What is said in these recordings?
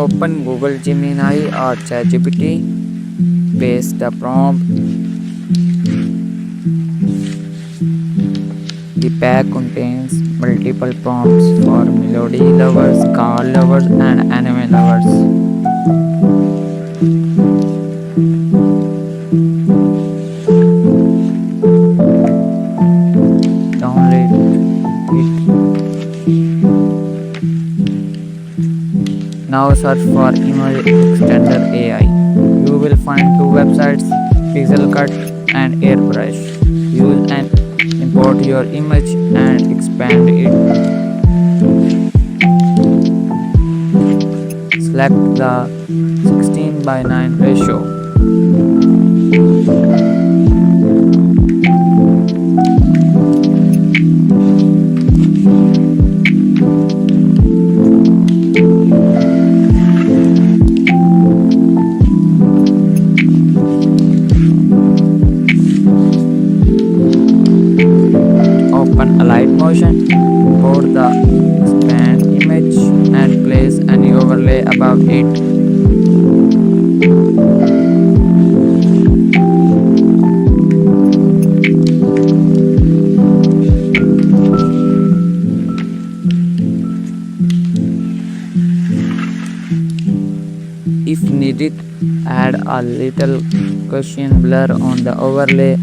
Open Google Gemini or ChatGPT. Paste the prompt. The pack contains multiple prompts for melody lovers, car lovers, and anime lovers. Download it. Now search for Image Extender AI. You will find two websites, PixelCut and Airbrush. Use and import your image and expand it. Select the 16:9 ratio. Open Alight Motion, import the expand image and place any overlay above it. If needed, add a little Gaussian blur on the overlay.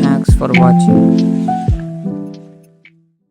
Thanks for watching.